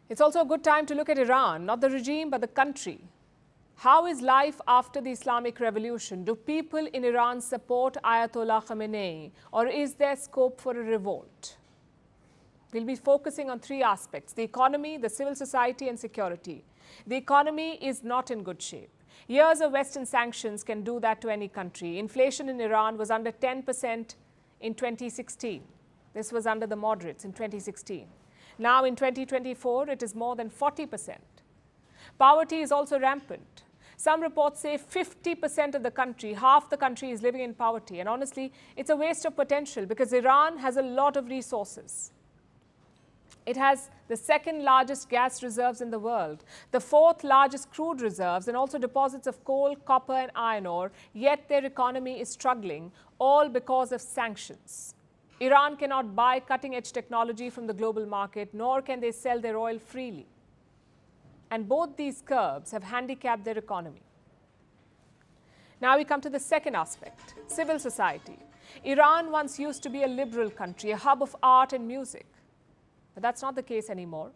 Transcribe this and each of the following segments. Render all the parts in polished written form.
It's also a good time to look at Iran, not the regime, but the country. How is life after the Islamic Revolution? Do people in Iran support Ayatollah Khamenei, or is there scope for a revolt? We'll be focusing on three aspects: the economy, the civil society, and security. The economy is not in good shape. Years of Western sanctions can do that to any country. Inflation in Iran was under 10% in 2016. This was under the moderates in 2016. Now in 2024, it is more than 40%. Poverty is also rampant. Some reports say 50% of the country, half the country, is living in poverty. And honestly, it's a waste of potential because Iran has a lot of resources. It has the second largest gas reserves in the world, the fourth largest crude reserves, and also deposits of coal, copper, and iron ore. Yet their economy is struggling, all because of sanctions. Iran cannot buy cutting-edge technology from the global market, nor can they sell their oil freely. And both these curbs have handicapped their economy. Now we come to the second aspect, civil society. Iran once used to be a liberal country, a hub of art and music. But that's not the case anymore.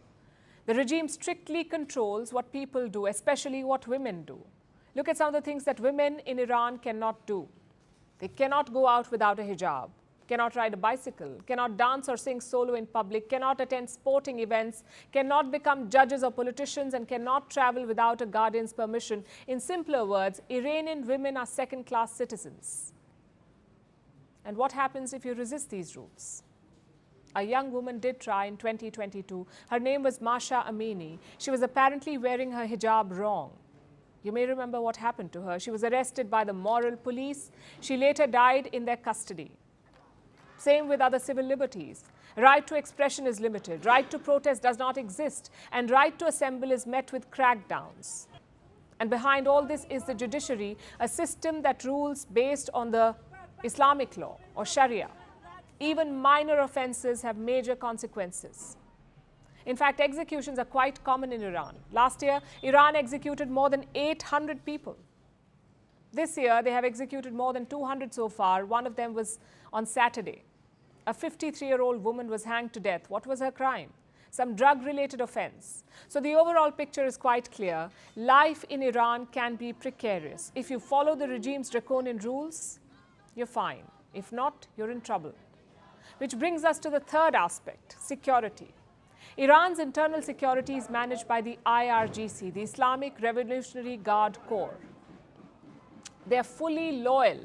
The regime strictly controls what people do, especially what women do. Look at some of the things that women in Iran cannot do. They cannot go out without a hijab, cannot ride a bicycle, cannot dance or sing solo in public, cannot attend sporting events, cannot become judges or politicians, and cannot travel without a guardian's permission. In simpler words, Iranian women are second-class citizens. And what happens if you resist these rules? A young woman did try in 2022. Her name was Masha Amini. She was apparently wearing her hijab wrong. You may remember what happened to her. She was arrested by the moral police. She later died in their custody. Same with other civil liberties. Right to expression is limited. Right to protest does not exist. And right to assemble is met with crackdowns. And behind all this is the judiciary, a system that rules based on the Islamic law or Sharia. Even minor offenses have major consequences. In fact, executions are quite common in Iran. Last year, Iran executed more than 800 people. This year, they have executed more than 200 so far. One of them was on Saturday. A 53-year-old woman was hanged to death. What was her crime? Some drug-related offense. So the overall picture is quite clear. Life in Iran can be precarious. If you follow the regime's draconian rules, you're fine. If not, you're in trouble. Which brings us to the third aspect, security. Iran's internal security is managed by the IRGC, the Islamic Revolutionary Guard Corps. They are fully loyal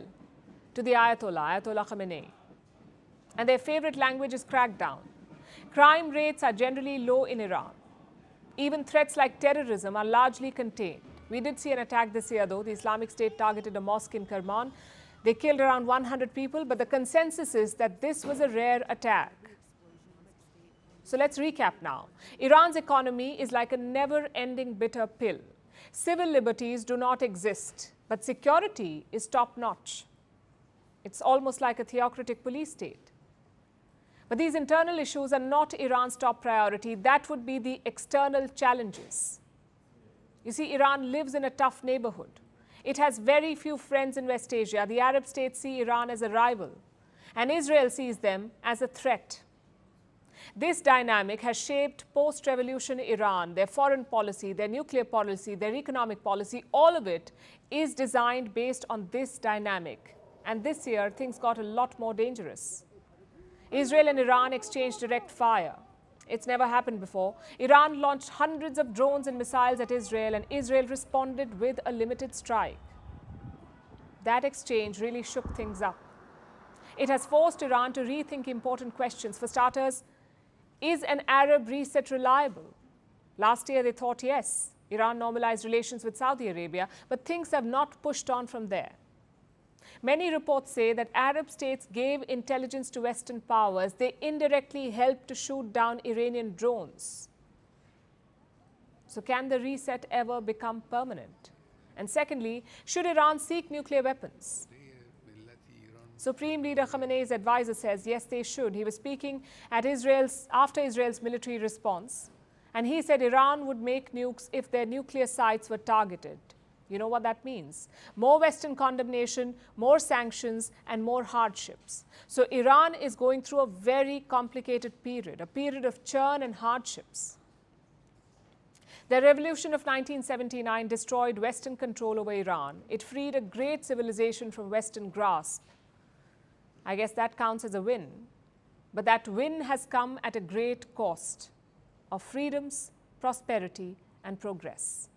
to the Ayatollah Khamenei. And their favorite language is crackdown. Crime rates are generally low in Iran. Even threats like terrorism are largely contained. We did see an attack this year, though. The Islamic State targeted a mosque in Kerman. They killed around 100 people, but the consensus is that this was a rare attack. So let's recap now. Iran's economy is like a never-ending bitter pill. Civil liberties do not exist, but security is top-notch. It's almost like a theocratic police state. But these internal issues are not Iran's top priority. That would be the external challenges. You see, Iran lives in a tough neighborhood. It has very few friends in West Asia. The Arab states see Iran as a rival, and Israel sees them as a threat. This dynamic has shaped post-revolution Iran, their foreign policy, their nuclear policy, their economic policy. All of it is designed based on this dynamic. And this year, things got a lot more dangerous. Israel and Iran exchanged direct fire. It's never happened before. Iran launched hundreds of drones and missiles at Israel, and Israel responded with a limited strike. That exchange really shook things up. It has forced Iran to rethink important questions. For starters, is an Arab reset reliable? Last year, they thought yes. Iran normalized relations with Saudi Arabia, but things have not pushed on from there. Many reports say that Arab states gave intelligence to Western powers. They indirectly helped to shoot down Iranian drones. So can the reset ever become permanent? And secondly, should Iran seek nuclear weapons? Supreme Leader Khamenei's advisor says, yes, they should. He was speaking at after Israel's military response, and he said Iran would make nukes if their nuclear sites were targeted. You know what that means? More Western condemnation, more sanctions, and more hardships. So Iran is going through a very complicated period, a period of churn and hardships. The revolution of 1979 destroyed Western control over Iran. It freed a great civilization from Western grasp. I guess that counts as a win. But that win has come at a great cost of freedoms, prosperity, and progress.